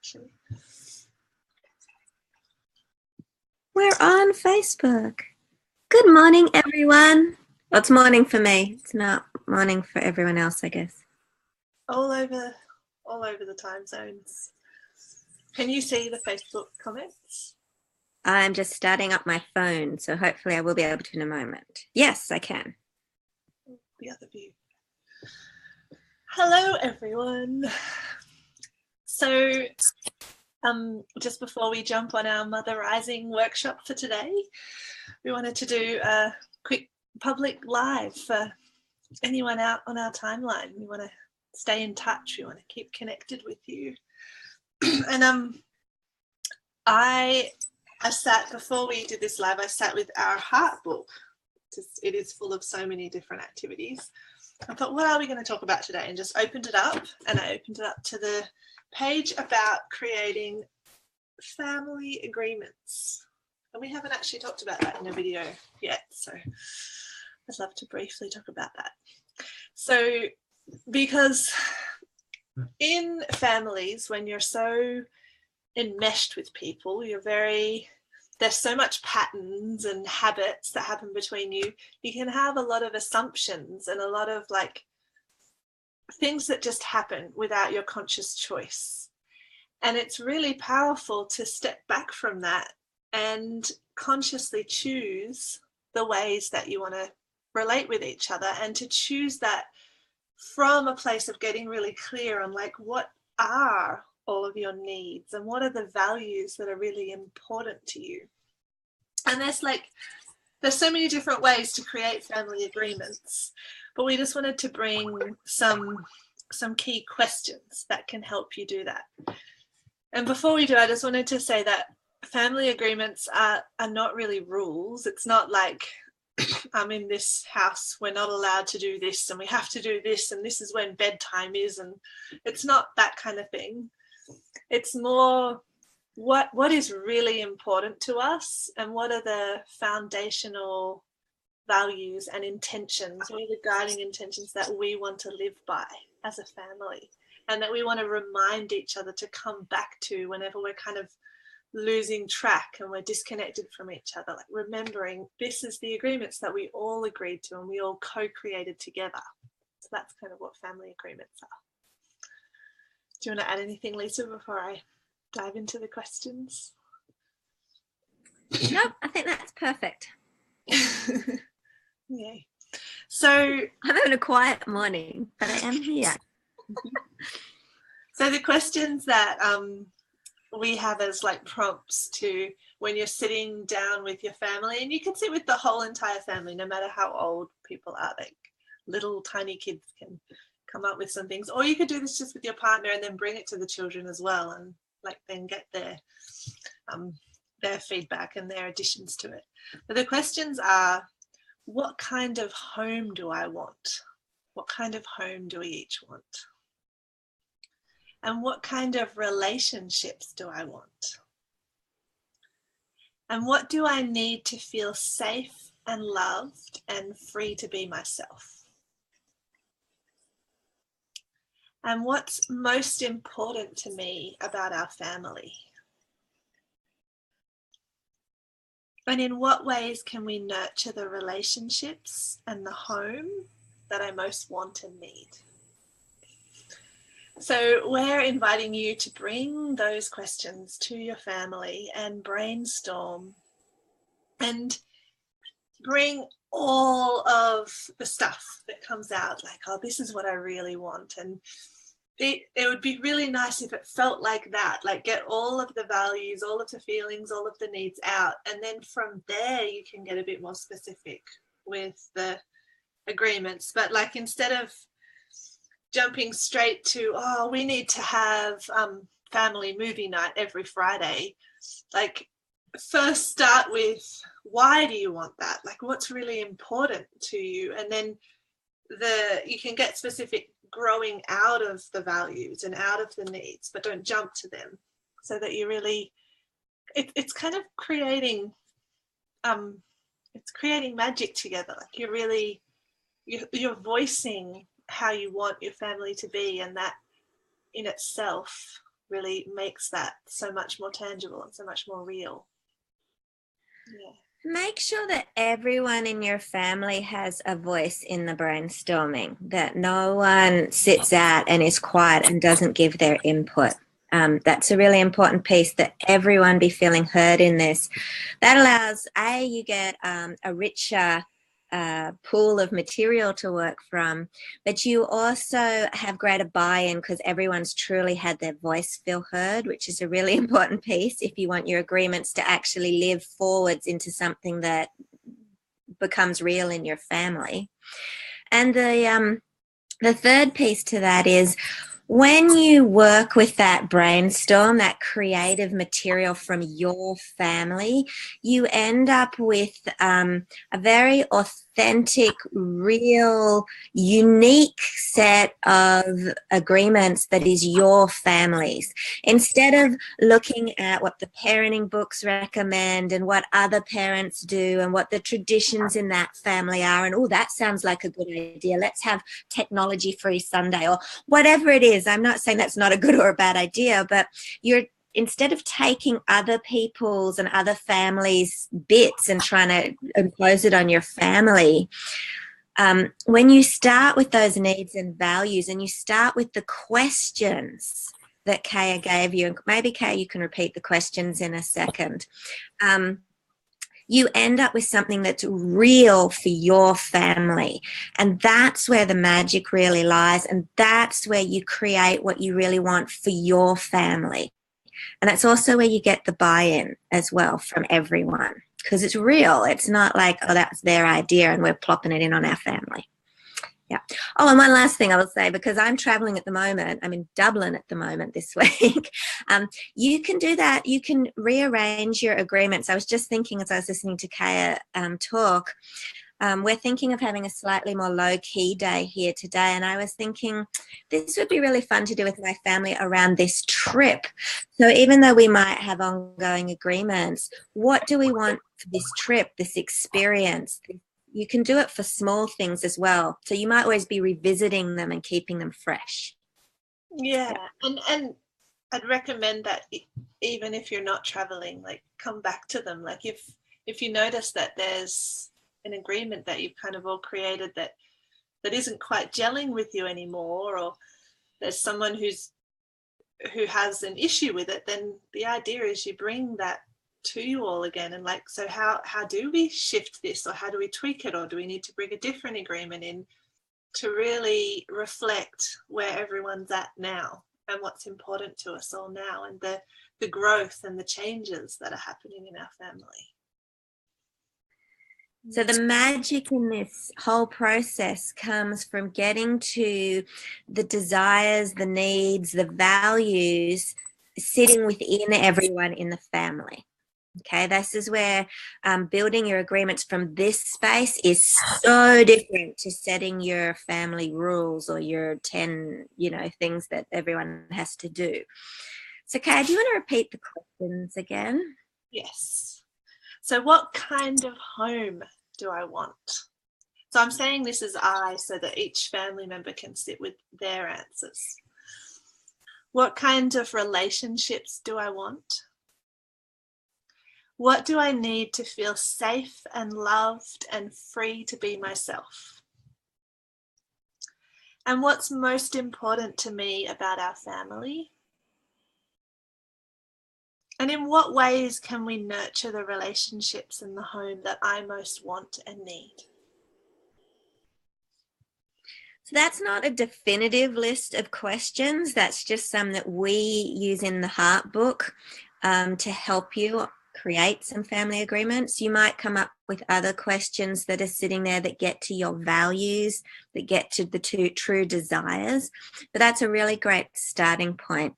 actually. We're on Facebook. Good morning, everyone. Well, it's morning for me. It's not morning for everyone else, I guess. All over the time zones. Can you see the Facebook comments? I'm just starting up my phone, so hopefully I will be able to in a moment. Yes, I can. The other view. Hello, everyone. So, just before we jump on our Mother Rising workshop for today, we wanted to do a quick public live for anyone out on our timeline. We want to stay in touch. We want to keep connected with you. And I sat, before we did this live, I sat with our heart book. It is full of so many different activities. I thought, what are we going to talk about today? And just opened it up, and I opened it up to the page about creating family agreements. And we haven't actually talked about that in a video yet, so I'd love to briefly talk about that. So, because in families, when you're so enmeshed with people, there's so much patterns and habits that happen between you. You can have a lot of assumptions and a lot of like things that just happen without your conscious choice. And it's really powerful to step back from that and consciously choose the ways that you want to relate with each other, and to choose that from a place of getting really clear on like, what are all of your needs and what are the values that are really important to you. And there's so many different ways to create family agreements, but we just wanted to bring some key questions that can help you do that. And before we do, I just wanted to say that family agreements are not really rules. It's not like, I'm in this house, we're not allowed to do this, and we have to do this, and this is when bedtime is, and it's not that kind of thing. It's more what is really important to us, and what are the foundational values and intentions, what are the guiding intentions that we want to live by as a family, and that we want to remind each other to come back to whenever we're kind of losing track and we're disconnected from each other, like remembering this is the agreements that we all agreed to and we all co-created together. So that's kind of what family agreements are. Do you want to add anything, Lisa, before I dive into the questions? Nope, I think that's perfect. Yay. So I'm having a quiet morning, but I am here. So the questions that we have as like prompts to when you're sitting down with your family, and you can sit with the whole entire family, no matter how old people are, like little tiny kids can come up with some things, or you could do this just with your partner and then bring it to the children as well, and like then get their feedback and their additions to it. But the questions are, what kind of home do I want? What kind of home do we each want? And what kind of relationships do I want? And what do I need to feel safe and loved and free to be myself? And what's most important to me about our family? And in what ways can we nurture the relationships and the home that I most want and need? So we're inviting you to bring those questions to your family and brainstorm and bring all of the stuff that comes out, like, oh, this is what I really want. And it would be really nice if it felt like that, like get all of the values, all of the feelings, all of the needs out. And then from there, you can get a bit more specific with the agreements. But like, instead of jumping straight to, oh, we need to have family movie night every Friday, like first start with, why do you want that? Like, what's really important to you? And then you can get specific, growing out of the values and out of the needs, but don't jump to them, so that you really, it's kind of creating magic together. Like you're voicing how you want your family to be, and that in itself really makes that so much more tangible and so much more real. Yeah. Make sure that everyone in your family has a voice in the brainstorming, that no one sits out and is quiet and doesn't give their input. That's a really important piece, that everyone be feeling heard in this. That allows, you get a richer pool of material to work from, but you also have greater buy-in because everyone's truly had their voice feel heard, which is a really important piece if you want your agreements to actually live forwards into something that becomes real in your family. And the third piece to that is, when you work with that brainstorm, that creative material from your family, you end up with a very authentic, real, unique set of agreements that is your family's. Instead of looking at what the parenting books recommend and what other parents do and what the traditions in that family are, and oh, that sounds like a good idea, let's have technology-free Sunday, or whatever it is. I'm not saying that's not a good or a bad idea, but instead of taking other people's and other families' bits and trying to impose it on your family, when you start with those needs and values, and you start with the questions that Kaya gave you, and maybe Kaya, you can repeat the questions in a second, you end up with something that's real for your family. And that's where the magic really lies. And that's where you create what you really want for your family. And that's also where you get the buy-in as well from everyone, because it's real. It's not like, oh, that's their idea and we're plopping it in on our family. Yeah. Oh, and one last thing I will say, because I'm traveling at the moment, I'm in Dublin at the moment this week, you can do that. You can rearrange your agreements. I was just thinking as I was listening to Kaya talk, we're thinking of having a slightly more low-key day here today, and I was thinking this would be really fun to do with my family around this trip. So even though we might have ongoing agreements, what do we want for this trip, this experience? You can do it for small things as well. So you might always be revisiting them and keeping them fresh. Yeah. And I'd recommend that even if you're not traveling, like, come back to them. Like, if you notice that there's an agreement that you've kind of all created that isn't quite gelling with you anymore, or there's someone who has an issue with it, then the idea is you bring that to you all again, and like, so how do we shift this, or how do we tweak it, or do we need to bring a different agreement in to really reflect where everyone's at now and what's important to us all now, and the growth and the changes that are happening in our family. So the magic in this whole process comes from getting to the desires, the needs, the values sitting within everyone in the family. Okay, this is where building your agreements from this space is so different to setting your family rules or your 10, things that everyone has to do. So, Kay, do you want to repeat the questions again? Yes. So what kind of home do I want? So I'm saying this as I, so that each family member can sit with their answers. What kind of relationships do I want? What do I need to feel safe and loved and free to be myself? And what's most important to me about our family? And in what ways can we nurture the relationships in the home that I most want and need? So that's not a definitive list of questions. That's just some that we use in the Heart Book to help you create some family agreements. You might come up with other questions that are sitting there that get to your values, that get to the true desires. But that's a really great starting point.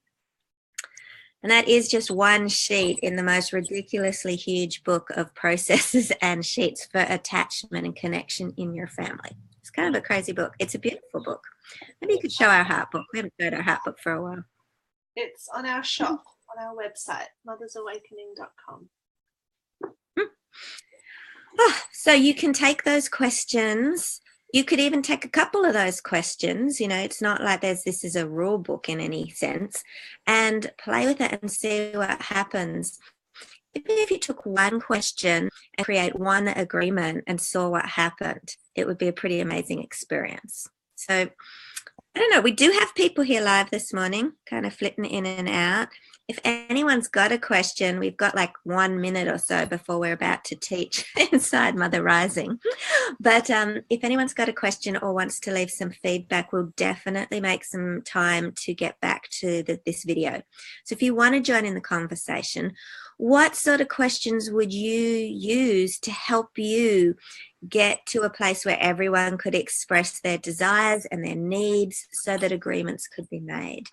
And that is just one sheet in the most ridiculously huge book of processes and sheets for attachment and connection in your family. It's kind of a crazy book. It's a beautiful book. Maybe you could show our Heart Book. We haven't showed our Heart Book for a while. It's on our shop, on our website, mothersawakening.com. So you can take those questions You could even take a couple of those questions. It's not like this is a rule book in any sense, and play with it and see what happens. Even if you took one question and create one agreement and saw what happened, it would be a pretty amazing experience. So I don't know. We do have people here live this morning, kind of flitting in and out. If anyone's got a question, we've got like 1 minute or so before we're about to teach inside Mother Rising. But if anyone's got a question or wants to leave some feedback, we'll definitely make some time to get back to this video. So if you want to join in the conversation, what sort of questions would you use to help you get to a place where everyone could express their desires and their needs so that agreements could be made?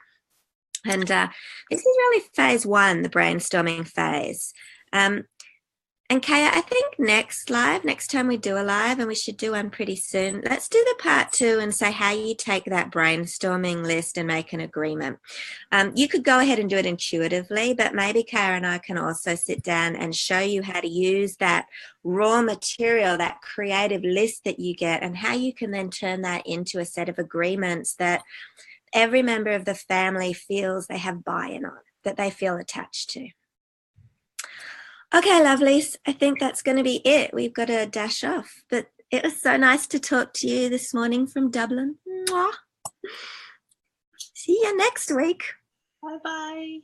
And this is really phase 1, the brainstorming phase. And Kaya, I think next time we do a live, and we should do one pretty soon, let's do the part 2 and say how you take that brainstorming list and make an agreement. You could go ahead and do it intuitively, but maybe Kaya and I can also sit down and show you how to use that raw material, that creative list that you get, and how you can then turn that into a set of agreements that every member of the family feels they have buy-in on, that they feel attached to. Okay, lovelies, I think that's going to be it. We've got to dash off, but it was so nice to talk to you this morning from Dublin. Mwah. See you next week. Bye-bye.